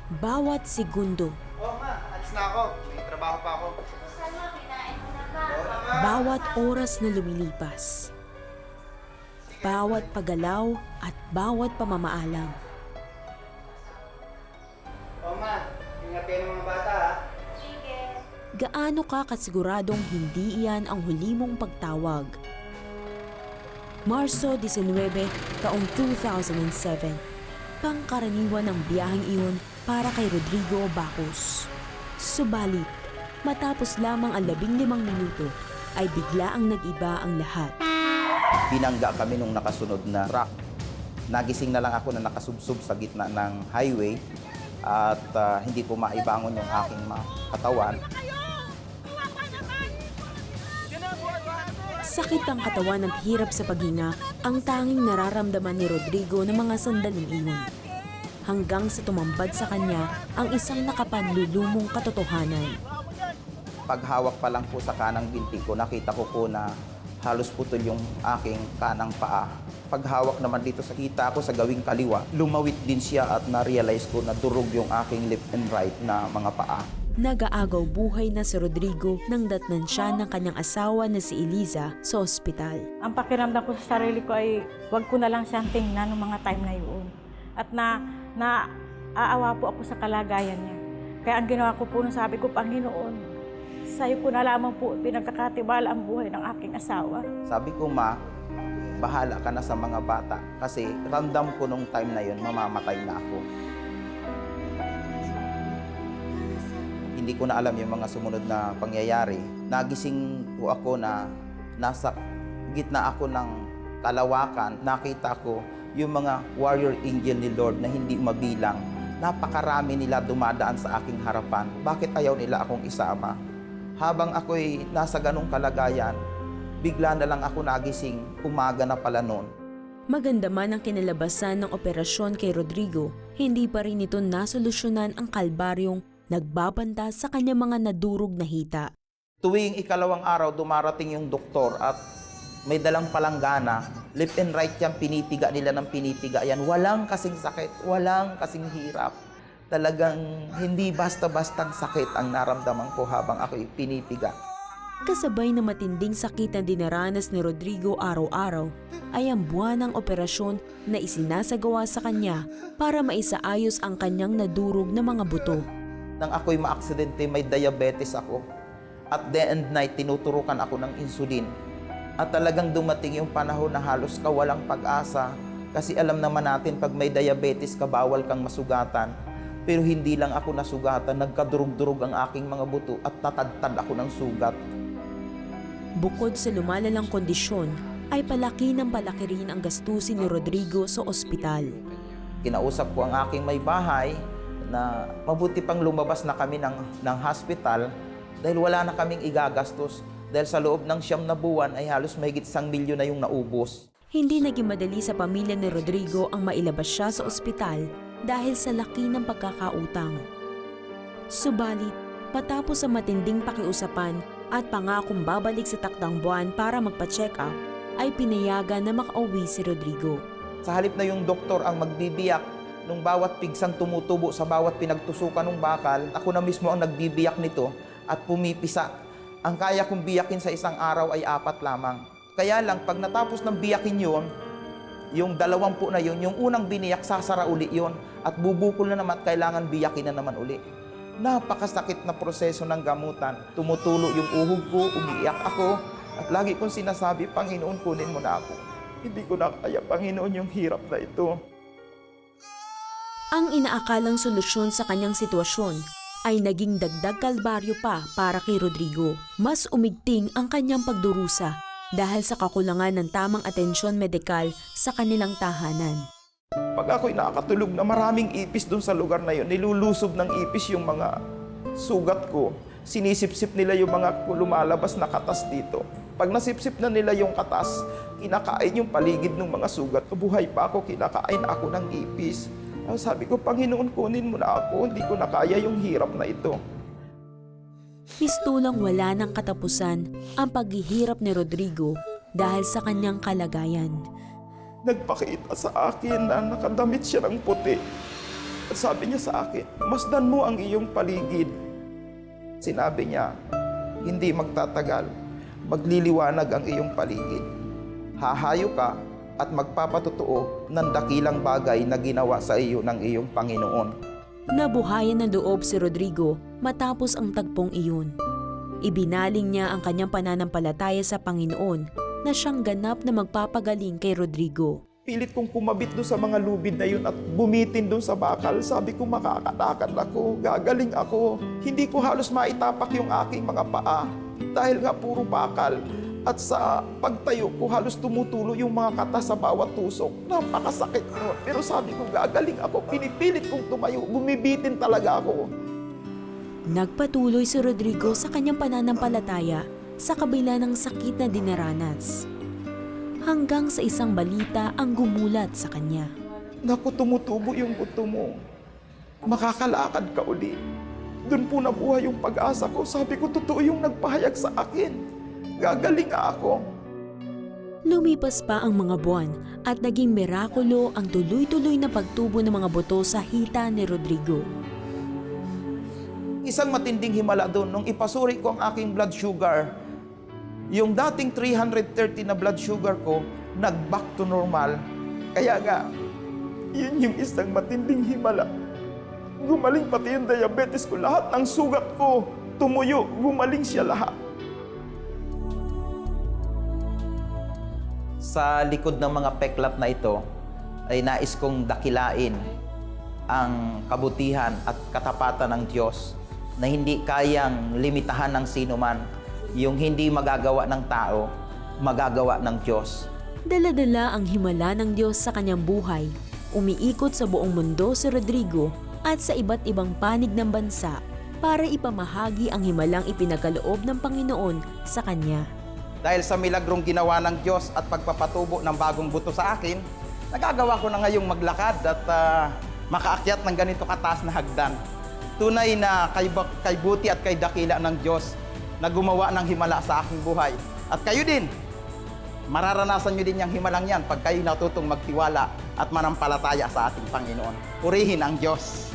Bawat segundo, Oo ma, alis na ako. May trabaho pa ako. Salma, kinain mo na ba? Oo na ma. bawat oras na lumilipas, bawat paggalaw at bawat pamamaalam. Oo ma, ingatin ang mga bata ha. Sige. Gaano ka kasiguradong hindi iyan ang huli mong pagtawag? Marso 19, taong 2007. Pangkaraniwan ng biyaheng iyon para kay Rodrigo Bacos. Subalit, matapos lamang ang 15 minuto, ay bigla ang nag-iba ang lahat. Binangga kami nung nakasunod na truck. Nagising na lang ako na nakasubsob sa gitna ng highway at hindi ko maibangon yung aking mga katawan. Sakit ang katawan at hirap sa paghinga ang tanging nararamdaman ni Rodrigo ng mga sandaling iyon. Hanggang sa tumambad sa kanya ang isang nakapanlulumong katotohanan. Paghawak pa lang po sa kanang binti ko, nakita ko po na halos putol yung aking kanang paa. Paghawak naman dito sa kita ko sa gawing kaliwa, lumawit din siya at na-realize ko na durog yung aking left and right na mga paa. Nag-aagaw buhay na si Rodrigo nang datnan siya ng kanyang asawa na si Eliza sa ospital. Ang pakiramdam ko sa sarili ko ay wag ko na lang siyang tingnan ng mga time na yun. At aawa po ako sa kalagayan niya. Kaya ang ginawa ko po nung sabi ko, Panginoon, sa'yo ko na lamang po pinagkakatibala ang buhay ng aking asawa. Sabi ko, ma, bahala ka na sa mga bata kasi ramdam ko nung time na yun, mamamatay na ako. Hindi ko na alam yung mga sumunod na pangyayari. Nagising po ako na nasa gitna ako ng kalawakan. Nakita ko yung mga warrior angel ni Lord na hindi mabilang. Napakarami nila dumadaan sa aking harapan. Bakit ayaw nila akong isama? Habang ako'y nasa ganong kalagayan, bigla na lang ako nagising, umaga na pala noon. Maganda man ang kinalabasan ng operasyon kay Rodrigo, hindi pa rin ito nasolusyonan ang kalbaryong nagbabanta sa kanyang mga nadurog na hita. Tuwing ikalawang araw, dumarating yung doktor at may dalang palanggana. Left and right yan, pinipiga nila ng pinipiga yan. Walang kasing sakit, walang kasing hirap. Talagang hindi basta-bastang sakit ang naramdaman ko habang ako'y pinipiga. Kasabay na matinding sakit na dinaranas ni Rodrigo araw-araw ay ang buwan ng operasyon na isinasagawa sa kanya para maisaayos ang kanyang nadurog na mga buto. Nang ako'y maaksidente, may diabetes ako. At day and night, tinuturukan ako ng insulin. At talagang dumating yung panahon na halos kawalang pag-asa. Kasi alam naman natin, pag may diabetes ka, bawal kang masugatan. Pero hindi lang ako nasugatan, nagkadurog-durog ang aking mga buto at tatadtad ako ng sugat. Bukod sa lumalalang kondisyon, ay palaki ng palaki rin ang gastusin ni Rodrigo sa ospital. Kinausap ko ang aking may bahay na mabuti pang lumabas na kami ng hospital dahil wala na kaming igagastos. Dahil sa loob ng 9 na buwan ay halos mahigit 1 milyon na yung naubos. Hindi naging madali sa pamilya ni Rodrigo ang mailabas siya sa ospital dahil sa laki ng pagkakautang. Subalit, patapos ang matinding pakiusapan at pangakong babalik sa takdang buwan para magpa-check up, ay pinayagan na makauwi si Rodrigo. Sa halip na yung doktor ang magbibiyak nung bawat pigsang tumutubo sa bawat pinagtusukan ng bakal, ako na mismo ang nagbibiyak nito at pumipisa. Ang kaya kong biyakin sa isang araw ay 4 lamang. Kaya lang, pag natapos ng biyakin yon, yung 20 na yun, yung unang biniyak, sasara uli yun. At bubukol na naman at kailangan biyakin na naman uli. Napakasakit na proseso ng gamutan. Tumutulo yung uhog ko, umiiyak ako. At lagi kong sinasabi, Panginoon, kunin mo na ako. Hindi ko na kaya, Panginoon, yung hirap na ito. Ang inaakalang solusyon sa kanyang sitwasyon ay naging dagdag kalbaryo pa para kay Rodrigo. Mas umigting ang kanyang pagdurusa dahil sa kakulangan ng tamang atensyon medikal sa kanilang tahanan. Pag ako'y nakakatulog na maraming ipis doon sa lugar na yun, nilulusob ng ipis yung mga sugat ko. Sinisip-sip nila yung mga lumalabas na katas dito. Pag nasipsip na nila yung katas, kinakain yung paligid ng mga sugat. Buhay pa ako, kinakain ako ng ipis. Sabi ko, Panginoon, kunin mo na ako. Hindi ko na kaya yung hirap na ito. Mistulang wala ng katapusan ang paghihirap ni Rodrigo dahil sa kanyang kalagayan. Nagpakita sa akin na nakadamit siya ng puti. At sabi niya sa akin, masdan mo ang iyong paligid. Sinabi niya, hindi magtatagal, magliliwanag ang iyong paligid. Hahayo ka at magpapatotoo ng dakilang bagay na ginawa sa iyo ng iyong Panginoon. Nabuhayan ng loob si Rodrigo matapos ang tagpong iyon. Ibinaling niya ang kanyang pananampalataya sa Panginoon na siyang ganap na magpapagaling kay Rodrigo. Pilit kong kumabit doon sa mga lubid na yun at bumitin doon sa bakal. Sabi ko, makakatakan ako, gagaling ako. Hindi ko halos maitapak yung aking mga paa dahil nga puro bakal. At sa pagtayo ko, halos tumutulo yung mga kata sa bawat tusok. Napakasakit nun. Pero sabi ko, gagaling ako. Pinipilit kong tumayo. Bumibitin talaga ako. Nagpatuloy si Rodrigo sa kanyang pananampalataya sa kabila ng sakit na dinaranas. Hanggang sa isang balita ang gumulat sa kanya. Naku, tumutubo yung buto mo. Makakalakad ka uli. Doon po nabuhay yung pag-asa ko. Sabi ko, totoo yung nagpahayag sa akin. Gagaling ako. Lumipas pa ang mga buwan at naging mirakulo ang tuloy-tuloy na pagtubo ng mga buto sa hita ni Rodrigo. Isang matinding himala doon, nung ipasuri ko ang aking blood sugar, yung dating 330 na blood sugar ko, nag-back to normal. Kaya nga, yun yung isang matinding himala. Gumaling pati yung diabetes ko, lahat ng sugat ko, tumuyo, gumaling siya lahat. Sa likod ng mga peklat na ito, ay nais kong dakilain ang kabutihan at katapatan ng Diyos na hindi kayang limitahan ng sino man. Yung hindi magagawa ng tao, magagawa ng Diyos. Dala-dala ang himala ng Diyos sa kanyang buhay. Umiikot sa buong mundo si Rodrigo at sa iba't ibang panig ng bansa para ipamahagi ang himalang ipinagkaloob ng Panginoon sa kanya. Dahil sa milagrong ginawa ng Diyos at pagpapatubo ng bagong buto sa akin, nagagawa ko na ngayong maglakad at makaakyat ng ganito kataas na hagdan. Tunay na kay buti at kay dakila ng Diyos na gumawa ng himala sa aking buhay. At kayo din, mararanasan nyo din yung himalang yan pag kayo natutong magtiwala at manampalataya sa ating Panginoon. Purihin ang Diyos.